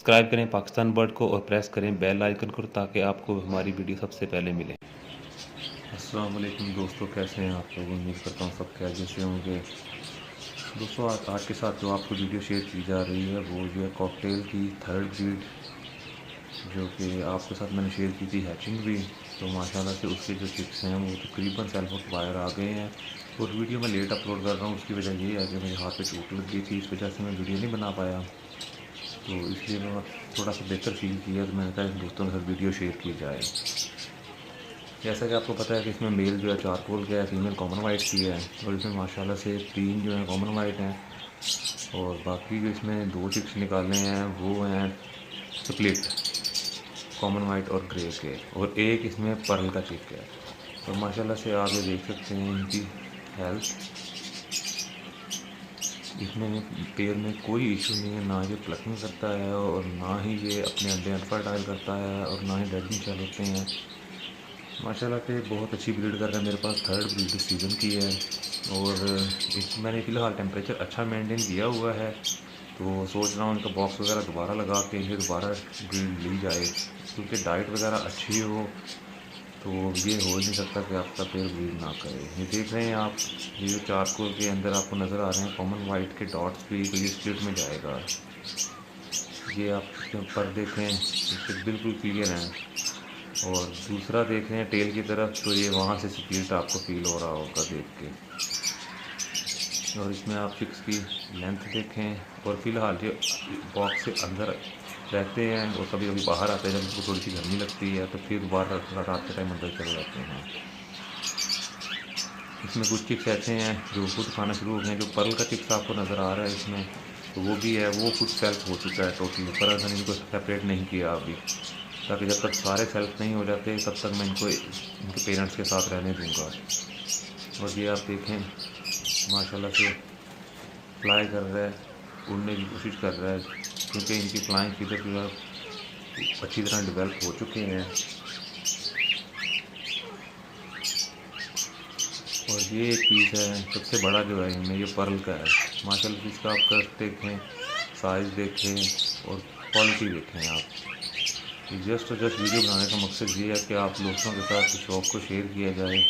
Subscribe करें Pakistan bird को और प्रेस करें बेल आइकन को ताकि आपको हमारी वीडियो सबसे पहले मिले। अस्सलाम वालेकुम दोस्तों, कैसे हैं आप लोग? उम्मीद करता हूँ सब खैरियत से होंगे। दोस्तों आज के साथ जो आपको वीडियो शेयर की जा रही है वो जो है कॉकटेल की थर्ड ब्रीड, जो कि आपके साथ मैंने शेयर की थी हैचिंग भी। तो माशाल्लाह से उसके जो चिक्स हैं वो तकरीबन सेल्फ आउट बाहर आ गए हैं। और वीडियो मैं लेट अपलोड कर रहा हूँ, उसकी वजह ये है कि मेरे हाथ पे चोट लग गई थी, इस वजह से मैं वीडियो नहीं बना पाया। तो इसलिए मैं थोड़ा सा बेहतर फील किया तो मैंने कहा दोस्तों के साथ वीडियो शेयर की जाए। जैसा कि आपको पता है कि इसमें मेल जो है चारकोल का है, फीमेल कॉमन वाइट की है। और इसमें माशाल्लाह से 3 जो है कॉमन वाइट हैं और बाकी जो इसमें 2 चिक्स निकाले हैं वो हैं स्प्लिट कॉमन वाइट और ग्रे के, और एक इसमें पर्ल का चिक है। और माशाल्लाह से आप ये देख सकते हैं इनकी हेल्थ, इसमें पेयर में कोई इशू नहीं है, ना ये प्लकिंग करता है और ना ही ये अपने अंडे अनफर्टाइल करता है और ना ही डेडलिंग चल होते हैं। माशाल्लाह से बहुत अच्छी ब्रीड कर रहा है, मेरे पास थर्ड ब्रीड सीज़न की है। और मैंने फ़िलहाल टेम्परेचर अच्छा मेंटेन किया हुआ है, तो सोच रहा हूँ इनका बॉक्स वगैरह दोबारा लगा के इन्हें दोबारा ब्रीड ली जाए, क्योंकि डाइट वगैरह अच्छी हो तो ये हो नहीं सकता कि आपका पेड़ ब्रीड ना करे। ये देख रहे हैं आप, ये जो चारकोल के अंदर आपको नज़र आ रहे हैं कॉमन वाइट के डॉट्स भी, तो ये स्प्लिट में जाएगा। ये आप इसके ऊपर देखें, ये बिल्कुल क्लियर हैं। और दूसरा देख रहे हैं टेल की तरफ, तो ये वहाँ से स्प्लिट आपको फील हो रहा होगा देख के। और इसमें आप चिक्स की लेंथ देखें। और फिलहाल ये बॉक्स से अंदर रहते हैं और कभी कभी बाहर आते हैं जब उनको थोड़ी सी गर्मी लगती है, तो फिर दोबारा रात के टाइम अंदर चले जाते हैं। इसमें कुछ चिक्स ऐसे हैं जो खुद खाना शुरू हो गए हैं। जो पर्ल का चिक्स आपको नज़र आ रहा है इसमें, तो वो भी है, वो खुद सेल्फ हो चुका है टोटली, पर मैंने इनको सेपरेट नहीं किया अभी, ताकि जब तक सारे सेल्फ नहीं हो जाते तब तक मैं इनको इनके पेरेंट्स के साथ रहने दूंगा। और ये आप देखें माशाल्लाह से फ्लाई कर रहा है, उड़ने की कोशिश कर रहा है, क्योंकि इनकी फ्लाइंग फीचर जो है अच्छी तरह डेवलप हो चुके हैं। और ये एक पीस है सबसे बड़ा जो है इनमें, ये पर्ल का है। माशाल्लाह इसका आप कट देखें, साइज़ देखें और क्वालिटी देखें आप। जस्ट वीडियो बनाने का मकसद ये है कि आप दोस्तों के साथ शौक़ को शेयर किया जाए।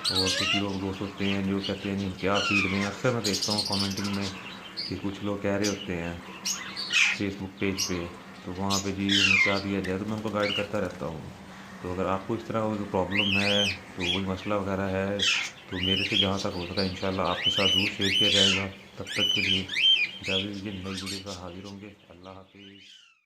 और कुछ लोग दोस्त होते हैं जो कहते हैं क्या फीड में, अक्सर मैं देखता हूँ कमेंटिंग में कि कुछ लोग कह रहे होते हैं फेसबुक पेज पे, तो वहाँ पे जी क्या दिया जाए, तो मैं उनको गाइड करता रहता हूँ। तो अगर आपको इस तरह का कोई प्रॉब्लम है, तो कोई मसला वगैरह है, तो मेरे से जहाँ तक हो सका इंशाल्लाह आपके साथ ज़रूर शेयर किया जाएगा। तब तक के लिए इजाज़त दीजिए, नई वीडियो का हाज़िर होंगे। अल्लाह हाफ़िज़।